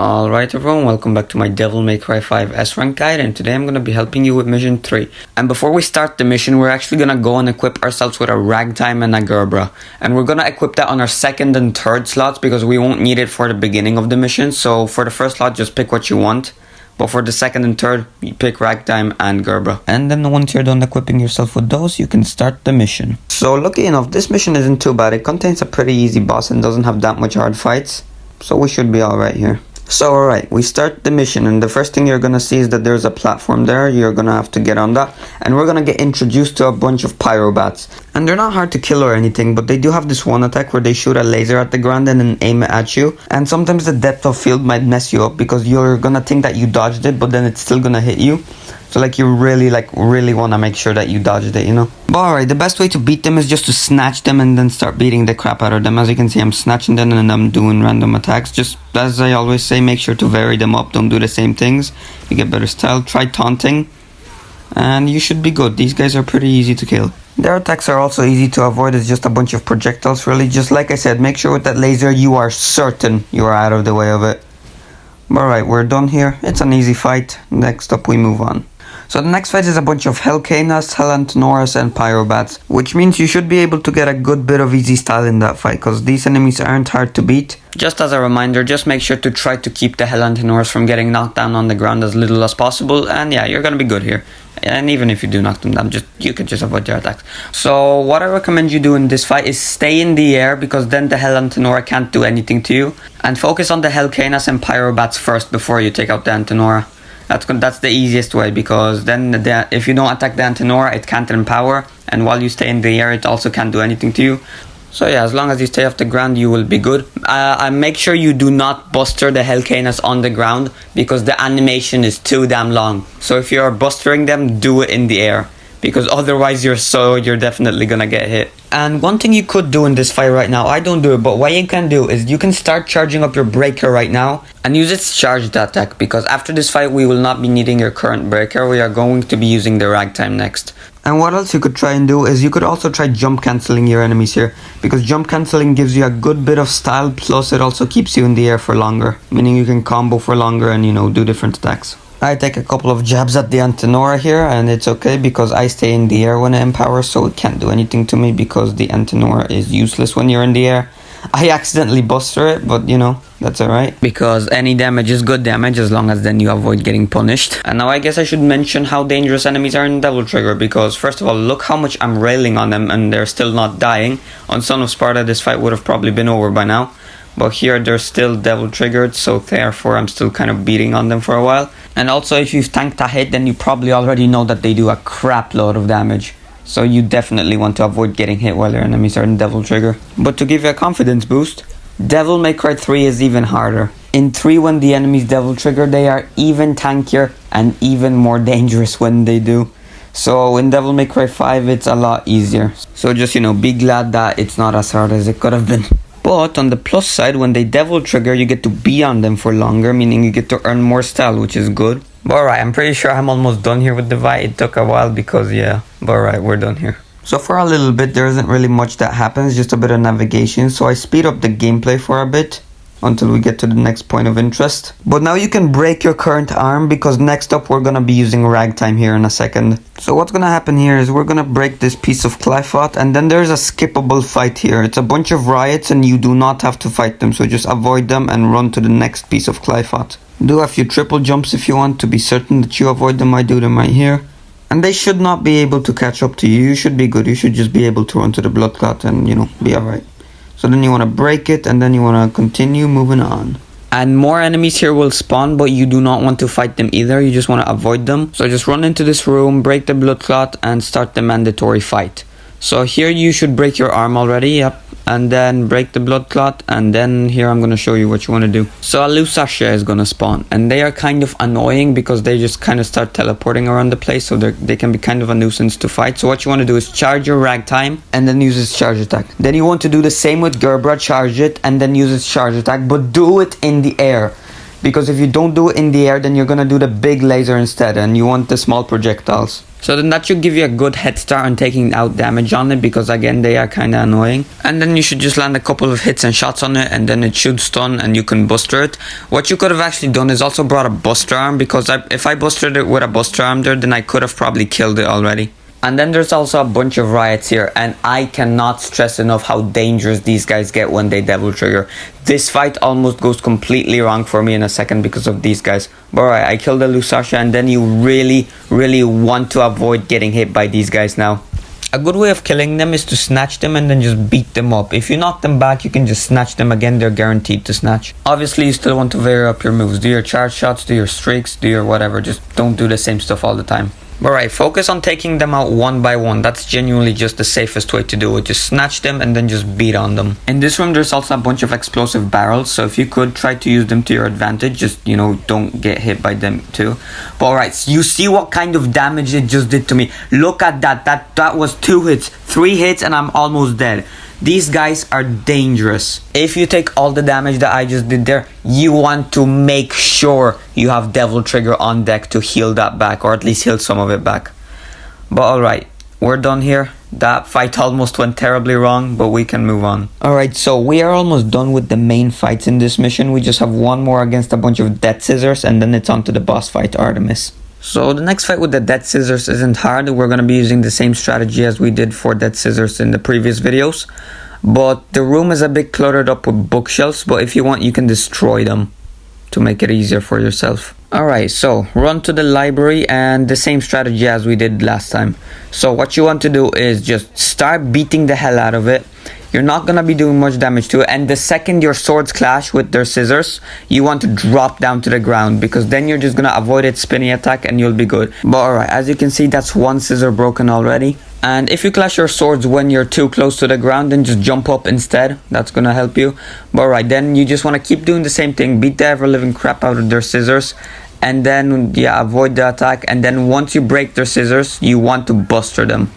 Alright everyone, welcome back to my Devil May Cry 5 S-Rank guide, and today I'm going to be helping you with mission 3. And before we start the mission, we're actually going to go and equip ourselves with a Ragtime and a Gerbera. And we're going to equip that on our second and third slots because we won't need it for the beginning of the mission. So for the first slot, just pick what you want. But for the second and third, you pick Ragtime and Gerbera. And then once you're done equipping yourself with those, you can start the mission. So lucky enough, this mission isn't too bad. It contains a pretty easy boss and doesn't have that much hard fights. So we should be alright here. So alright, we start the mission, and the first thing you're gonna see is that there's a platform there. You're gonna have to get on that, and we're gonna get introduced to a bunch of pyrobats. And they're not hard to kill or anything, but they do have this one attack where they shoot a laser at the ground and then aim it at you. And sometimes the depth of field might mess you up because you're gonna think that you dodged it, but then it's still gonna hit you. So you really wanna make sure that you dodged it, you know? But alright, the best way to beat them is just to snatch them and then start beating the crap out of them. As you can see, I'm snatching them and I'm doing random attacks. Just as I always say, make sure to vary them up. Don't do the same things. You get better style. Try taunting. And you should be good. These guys are pretty easy to kill. Their attacks are also easy to avoid. It's just a bunch of projectiles, really. Just like I said, make sure with that laser you are certain you are out of the way of it. Alright, we're done here. It's an easy fight. Next up, we move on. So the next fight is a bunch of Hellcanas, Hellantanoras and Pyrobats, which means you should be able to get a good bit of easy style in that fight, because these enemies aren't hard to beat. Just as a reminder, just make sure to try to keep the Hellantanoras from getting knocked down on the ground as little as possible, and yeah, you're gonna be good here. And even if you do knock them down, you can just avoid their attacks. So what I recommend you do in this fight is stay in the air, because then the Hellantanora can't do anything to you, and focus on the Hellcanas and Pyrobats first before you take out the Antanora. That's the easiest way, because then if you don't attack the Antanora, it can't empower, and while you stay in the air, it also can't do anything to you. So yeah, as long as you stay off the ground, you will be good. Make sure you do not buster the Hellcanas on the ground, because the animation is too damn long. So if you're bustering them, do it in the air, because otherwise you're definitely gonna get hit. And one thing you could do in this fight right now, I don't do it, but what you can do is you can start charging up your breaker right now and use its charged attack, because after this fight we will not be needing your current breaker. We are going to be using the Ragtime next. And what else you could try and do is you could also try jump cancelling your enemies here, because jump cancelling gives you a good bit of style, plus it also keeps you in the air for longer, meaning you can combo for longer and, you know, do different attacks. I take a couple of jabs at the Antanora here, and it's okay because I stay in the air when it empowers, so it can't do anything to me because the Antanora is useless when you're in the air. I accidentally buster it, but you know, that's alright, because any damage is good damage as long as then you avoid getting punished. And now I guess I should mention how dangerous enemies are in Devil Trigger, because first of all, look how much I'm railing on them and they're still not dying. On Son of Sparta, this fight would have probably been over by now. But here they're still devil triggered, so therefore I'm still kind of beating on them for a while. And also if you've tanked a hit, then you probably already know that they do a crap load of damage. So you definitely want to avoid getting hit while your enemies are in devil trigger. But to give you a confidence boost, Devil May Cry 3 is even harder. In 3, when the enemies devil trigger, they are even tankier and even more dangerous when they do. So in Devil May Cry 5 it's a lot easier. So just, you know, be glad that it's not as hard as it could have been. But on the plus side, when they devil trigger, you get to be on them for longer, meaning you get to earn more style, which is good. But alright, I'm pretty sure I'm almost done here with the fight. It took a while because, yeah. But alright, we're done here. So for a little bit, there isn't really much that happens, just a bit of navigation. So I speed up the gameplay for a bit until we get to the next point of interest. But now you can break your current arm, because next up we're gonna be using Ragtime here in a second. So what's gonna happen here is we're gonna break this piece of Clifot, and then there's a skippable fight here. It's a bunch of riots and you do not have to fight them, so just avoid them and run to the next piece of Clifot. Do a few triple jumps if you want to be certain that you avoid them. I do them right here. And they should not be able to catch up to you. You should be good. You should just be able to run to the blood clot and, you know, be alright. So then you want to break it, and then you want to continue moving on. And more enemies here will spawn, but you do not want to fight them either. You just want to avoid them. So just run into this room, break the blood clot, and start the mandatory fight. So here you should break your arm already, yep. And then break the blood clot, and then here I'm going to show you what you want to do. So a Lusasha is going to spawn, and they are kind of annoying because they just kind of start teleporting around the place, so they can be kind of a nuisance to fight. So what you want to do is charge your Ragtime and then use its charge attack. Then you want to do the same with Gerbera, charge it and then use its charge attack, but do it in the air. Because if you don't do it in the air, then you're going to do the big laser instead, and you want the small projectiles. So then that should give you a good head start on taking out damage on it, because again they are kind of annoying. And then you should just land a couple of hits and shots on it, and then it should stun and you can buster it. What you could have actually done is also brought a buster arm, because if I busted it with a buster arm there, then I could have probably killed it already. And then there's also a bunch of riots here, and I cannot stress enough how dangerous these guys get when they devil trigger. This fight almost goes completely wrong for me in a second because of these guys. But alright, I killed the Lusasha, and then you really want to avoid getting hit by these guys now. A good way of killing them is to snatch them and then just beat them up. If you knock them back, you can just snatch them again. They're guaranteed to snatch. Obviously, you still want to vary up your moves. Do your charge shots, do your streaks, do your whatever. Just don't do the same stuff all the time. Alright, focus on taking them out one by one. That's genuinely just the safest way to do it. Just snatch them and then just beat on them. In this room, there's also a bunch of explosive barrels, so if you could try to use them to your advantage, just, you know, don't get hit by them too. But alright, so you see what kind of damage it just did to me. Look at that. That was 2 hits, 3 hits, and I'm almost dead. These guys are dangerous. If you take all the damage that I just did there, you want to make sure you have Devil Trigger on deck to heal that back, or at least heal some of it back. But alright, we're done here. That fight almost went terribly wrong, but we can move on. Alright, so we are almost done with the main fights in this mission. We just have one more against a bunch of Death Scissors, and then it's on to the boss fight, Artemis. So the next fight with the Death Scissors isn't hard. We're going to be using the same strategy as we did for Death Scissors in the previous videos. But the room is a bit cluttered up with bookshelves, but if you want, you can destroy them to make it easier for yourself. Alright, so run to the library, and the same strategy as we did last time. So what you want to do is just start beating the hell out of it. You're not going to be doing much damage to it, and the second your swords clash with their scissors, you want to drop down to the ground, because then you're just going to avoid its spinning attack and you'll be good. But alright, as you can see, that's one scissor broken already. And if you clash your swords when you're too close to the ground, then just jump up instead. That's going to help you. But alright, then you just want to keep doing the same thing. Beat the ever-living crap out of their scissors. And then, yeah, avoid the attack. And then once you break their scissors, you want to buster them.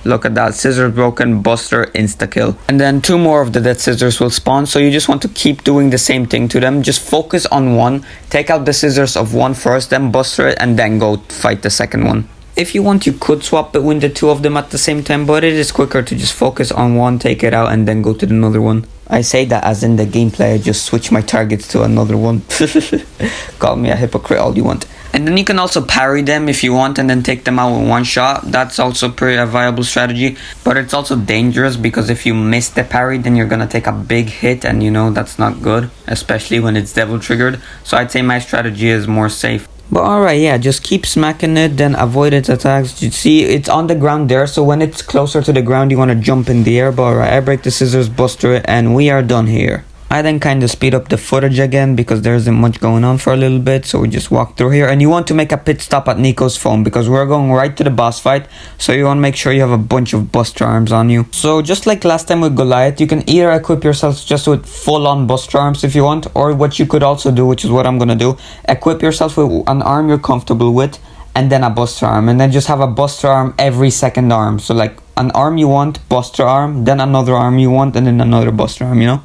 Look at that, scissors broken, buster, insta-kill. And then 2 more of the Death Scissors will spawn, so you just want to keep doing the same thing to them. Just focus on one, take out the scissors of one first, then buster it, and then go fight the second one. If you want, you could swap between the 2 of them at the same time, but it is quicker to just focus on one, take it out, and then go to another one. I say that as in the gameplay, I just switch my targets to another one. Call me a hypocrite all you want. And then you can also parry them if you want, and then take them out with one shot. That's also pretty a viable strategy, but it's also dangerous, because if you miss the parry, then you're gonna take a big hit, and you know that's not good, especially when it's devil triggered. So I'd say my strategy is more safe. But alright, yeah, just keep smacking it, then avoid its attacks. You see, it's on the ground there, so when it's closer to the ground, you want to jump in the air. But alright, I break the scissors, buster it, and we are done here. I then kind of speed up the footage again, because there isn't much going on for a little bit, so we just walk through here. And you want to make a pit stop at Nico's phone, because we're going right to the boss fight, so you want to make sure you have a bunch of buster arms on you. So just like last time with Goliath, you can either equip yourself just with full-on buster arms if you want, or what you could also do, which is what I'm going to do, equip yourself with an arm you're comfortable with, and then a buster arm, and then just have a buster arm every second arm. So like an arm you want, buster arm, then another arm you want, and then another buster arm, you know?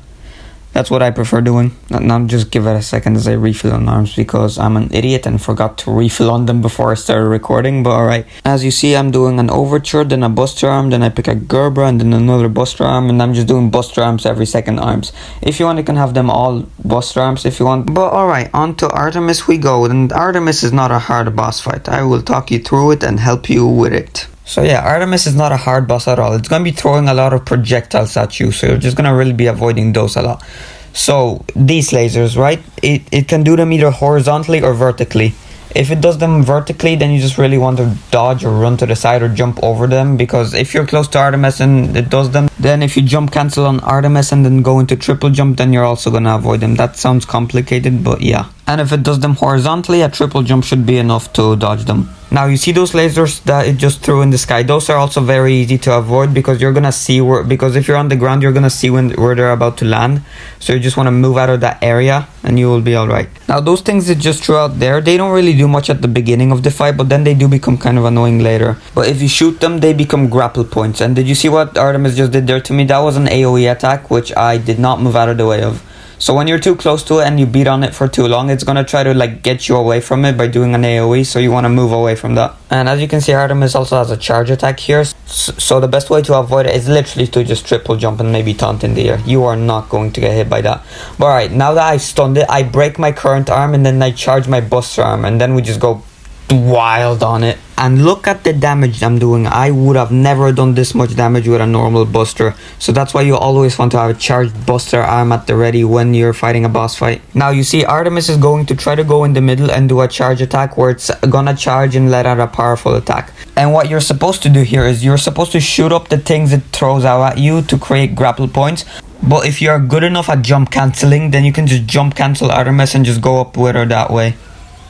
That's what I prefer doing. Now just give it a second as I refill on arms, because I'm an idiot and forgot to refill on them before I started recording. But alright, as you see, I'm doing an overture, then a buster arm, then I pick a Gerbera, and then another buster arm, and I'm just doing buster arms every second arms. If you want, you can have them all buster arms if you want. But alright, on to Artemis we go. And Artemis is not a hard boss fight. I will talk you through it and help you with it. So yeah, Artemis is not a hard boss at all. It's going to be throwing a lot of projectiles at you, so you're just going to really be avoiding those a lot. So these lasers, right, it can do them either horizontally or vertically. If it does them vertically, then you just really want to dodge or run to the side or jump over them, because if you're close to Artemis and it does them, then if you jump cancel on Artemis and then go into triple jump, then you're also going to avoid them. That sounds complicated, but yeah. And if it does them horizontally, a triple jump should be enough to dodge them. Now you see those lasers that it just threw in the sky? Those are also very easy to avoid, because you're gonna see where, because if you're on the ground, you're gonna see where they're about to land. So you just want to move out of that area and you will be alright. Now those things that just threw out there, they don't really do much at the beginning of the fight, but then they do become kind of annoying later. But if you shoot them, they become grapple points. And did you see what Artemis just did there to me? That was an AoE attack, which I did not move out of the way of. So when you're too close to it and you beat on it for too long, it's gonna try to like get you away from it by doing an AoE, so you want to move away from that. And as you can see, Artemis also has a charge attack here, so the best way to avoid it is literally to just triple jump and maybe taunt in the air. You are not going to get hit by that. But alright, now that I stunned it, I break my current arm and then I charge my buster arm, and then we just go wild on it. And look at the damage I'm doing. I would have never done this much damage with a normal buster, so that's why you always want to have a charged buster arm at the ready when you're fighting a boss fight. Now you see Artemis is going to try to go in the middle and do a charge attack where it's gonna charge and let out a powerful attack. And what you're supposed to do here is you're supposed to shoot up the things it throws out at you to create grapple points. But if you're good enough at jump cancelling, then you can just jump cancel Artemis and just go up with her that way,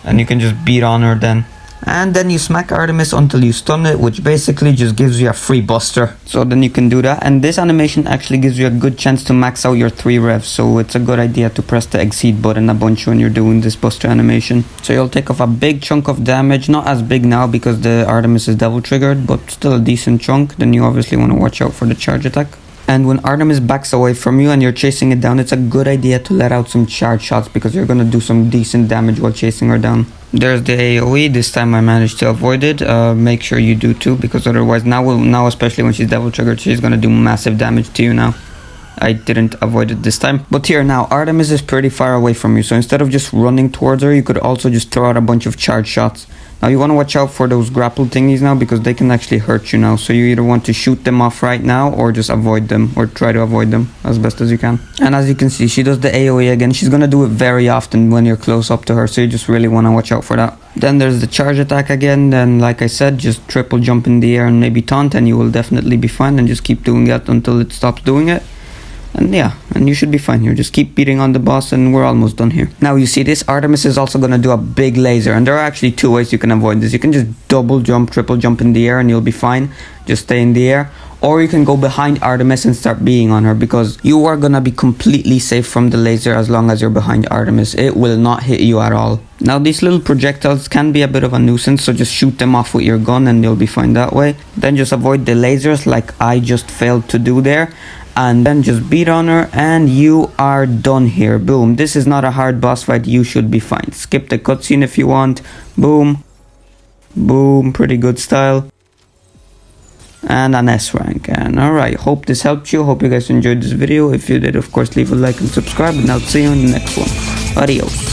and you can just beat on her then. And then you smack Artemis until you stun it, which basically just gives you a free buster. So then you can do that, and this animation actually gives you a good chance to max out your 3 revs, so it's a good idea to press the exceed button a bunch when you're doing this buster animation. So you'll take off a big chunk of damage, not as big now because the Artemis is devil triggered, but still a decent chunk. Then you obviously want to watch out for the charge attack. And when Artemis backs away from you and you're chasing it down, it's a good idea to let out some charge shots because you're going to do some decent damage while chasing her down. There's the AoE. This time I managed to avoid it. Make sure you do too, because otherwise now especially when she's devil triggered, she's going to do massive damage to you now. I didn't avoid it this time. But here now, Artemis is pretty far away from you, so instead of just running towards her, you could also just throw out a bunch of charge shots. Now you want to watch out for those grapple thingies now, because they can actually hurt you now. So you either want to shoot them off right now or just avoid them, or try to avoid them as best as you can. And as you can see, she does the AoE again. She's going to do it very often when you're close up to her, so you just really want to watch out for that. Then there's the charge attack again. Then like I said, just triple jump in the air and maybe taunt, and you will definitely be fine. And just keep doing that until it stops doing it. And yeah, and you should be fine here. Just keep beating on the boss and we're almost done here. Now you see this, Artemis is also going to do a big laser, and there are actually 2 ways you can avoid this. You can just double jump, triple jump in the air and you'll be fine. Just stay in the air. Or you can go behind Artemis and start being on her, because you are going to be completely safe from the laser as long as you're behind Artemis. It will not hit you at all. Now these little projectiles can be a bit of a nuisance, so just shoot them off with your gun and you'll be fine that way. Then just avoid the lasers like I just failed to do there. And then just beat on her and you are done here. Boom. This is not a hard boss fight. You should be fine. Skip the cutscene if you want. Boom. Boom. Pretty good style. And an S rank. And alright, hope this helped you. Hope you guys enjoyed this video. If you did, of course, leave a like and subscribe. And I'll see you in the next one. Adios.